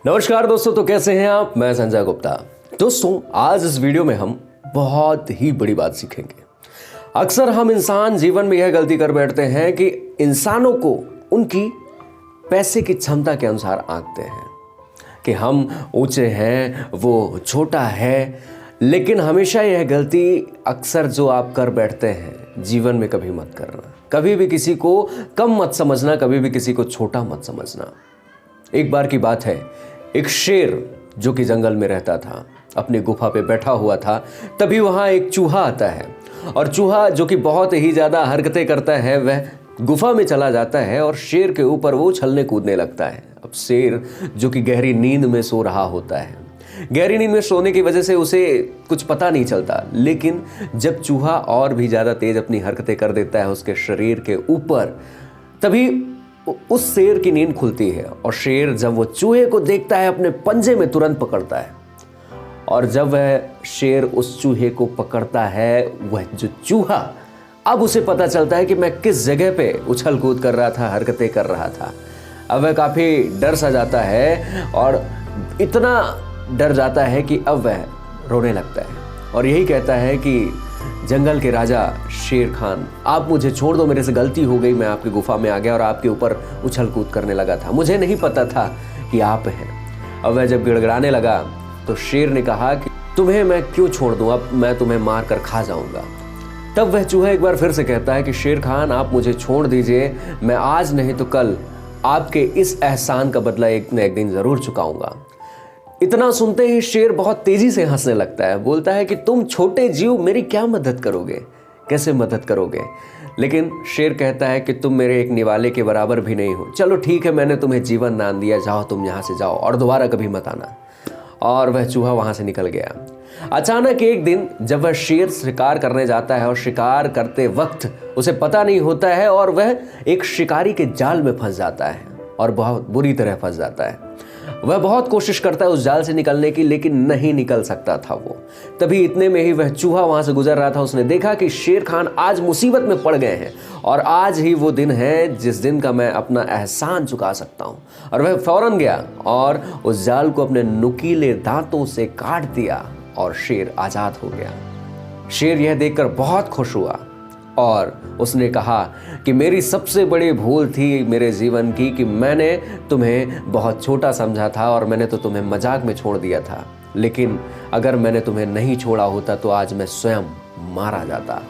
नमस्कार दोस्तों, तो कैसे हैं आप। मैं संजय गुप्ता। दोस्तों, आज इस वीडियो में हम बहुत ही बड़ी बात सीखेंगे। अक्सर हम इंसान जीवन में यह गलती कर बैठते हैं कि इंसानों को उनकी पैसे की क्षमता के अनुसार आंकते हैं कि हम ऊंचे हैं, वो छोटा है। लेकिन हमेशा यह गलती अक्सर जो आप कर बैठते हैं जीवन में कभी मत करना। कभी भी किसी को कम मत समझना, कभी भी किसी को छोटा मत समझना। एक बार की बात है, एक शेर जो कि जंगल में रहता था, अपनी गुफा पे बैठा हुआ था। तभी वहां एक चूहा आता है और चूहा जो कि बहुत ही ज्यादा हरकतें करता है, वह गुफा में चला जाता है और शेर के ऊपर वो उछलने कूदने लगता है। अब शेर जो कि गहरी नींद में सो रहा होता है, गहरी नींद में सोने की वजह से उसे कुछ पता नहीं चलता। लेकिन जब चूहा और भी ज्यादा तेज अपनी हरकतें कर देता है उसके शरीर के ऊपर, तभी उस शेर की नींद खुलती है और शेर जब वो चूहे को देखता है अपने पंजे में तुरंत पकड़ता है। और जब वह शेर उस चूहे को पकड़ता है, वह जो चूहा, अब उसे पता चलता है कि मैं किस जगह पे उछल कूद कर रहा था, हरकतें कर रहा था। अब वह काफी डर सा जाता है और इतना डर जाता है कि अब वह रोने लगता है और यही कहता है कि जंगल के राजा शेर खान, आप मुझे छोड़ दो, मेरे से गलती हो गई, मैं आपकी गुफा में आ गया और आपके ऊपर उछल कूद करने लगा था, मुझे नहीं पता था कि आप हैं। अब वह जब गिड़गिड़ाने लगा तो शेर ने कहा कि तुम्हें मैं क्यों छोड़ दूं, अब मैं तुम्हें मार कर खा जाऊंगा। तब वह चूहा एक बार फिर से कहता है कि शेर खान, आप मुझे छोड़ दीजिए, मैं आज नहीं तो कल आपके इस एहसान का बदला एक न एक दिन जरूर चुकाऊंगा। इतना सुनते ही शेर बहुत तेजी से हंसने लगता है, बोलता है कि तुम छोटे जीव मेरी क्या मदद करोगे, कैसे मदद करोगे। लेकिन शेर कहता है कि तुम मेरे एक निवाले के बराबर भी नहीं हो। चलो ठीक है, मैंने तुम्हें जीवन दान दिया, जाओ तुम यहाँ से जाओ और दोबारा कभी मत आना। और वह चूहा वहां से निकल गया। अचानक एक दिन जब वह शेर शिकार करने जाता है और शिकार करते वक्त उसे पता नहीं होता है और वह एक शिकारी के जाल में फंस जाता है और बहुत बुरी तरह फंस जाता है। वह बहुत कोशिश करता है उस जाल से निकलने की, लेकिन नहीं निकल सकता था वो। तभी इतने में ही वह चूहा वहां से गुजर रहा था। उसने देखा कि शेर खान आज मुसीबत में पड़ गए हैं और आज ही वो दिन है जिस दिन का मैं अपना एहसान चुका सकता हूं। और वह फौरन गया और उस जाल को अपने नुकीले दांतों से काट दिया और शेर आजाद हो गया। शेर यह देखकर बहुत खुश हुआ और उसने कहा कि मेरी सबसे बड़ी भूल थी मेरे जीवन की कि मैंने तुम्हें बहुत छोटा समझा था और मैंने तो तुम्हें मजाक में छोड़ दिया था। लेकिन अगर मैंने तुम्हें नहीं छोड़ा होता तो आज मैं स्वयं मारा जाता,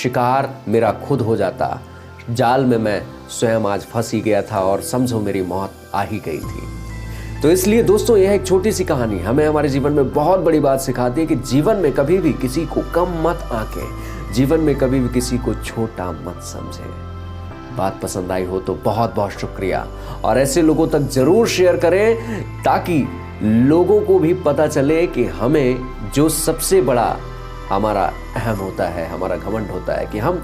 शिकार मेरा खुद हो जाता, जाल में मैं स्वयं आज फंस ही गया था और समझो मेरी मौत आ ही गई थी। तो इसलिए दोस्तों, यह एक छोटी सी कहानी हमें हमारे जीवन में बहुत बड़ी बात सिखाती है कि जीवन में कभी भी किसी को कम मत आंके, जीवन में कभी भी किसी को छोटा मत समझे। बात पसंद आई हो तो बहुत बहुत शुक्रिया और ऐसे लोगों तक जरूर शेयर करें ताकि लोगों को भी पता चले कि हमें जो सबसे बड़ा हमारा अहम होता है, हमारा घमंड होता है कि हम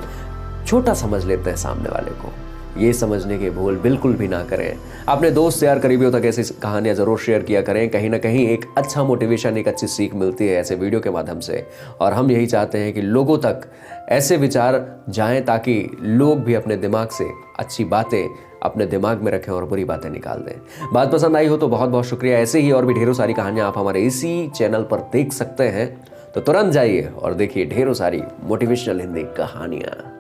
छोटा समझ लेते हैं सामने वाले को। ये समझने की भूल बिल्कुल भी ना करें। अपने दोस्त यार करीबियों तक ऐसी कहानियां जरूर शेयर किया करें। कहीं ना कहीं एक अच्छा मोटिवेशन, एक अच्छी सीख मिलती है ऐसे वीडियो के माध्यम से। और हम यही चाहते हैं कि लोगों तक ऐसे विचार जाएं ताकि लोग भी अपने दिमाग से अच्छी बातें अपने दिमाग में रखें और बुरी बातें निकाल दें। बात पसंद आई हो तो बहुत बहुत शुक्रिया। ऐसे ही और भी ढेरों सारी कहानियां आप हमारे इसी चैनल पर देख सकते हैं, तो तुरंत जाइए और देखिए ढेरों सारी मोटिवेशनल हिंदी कहानियां।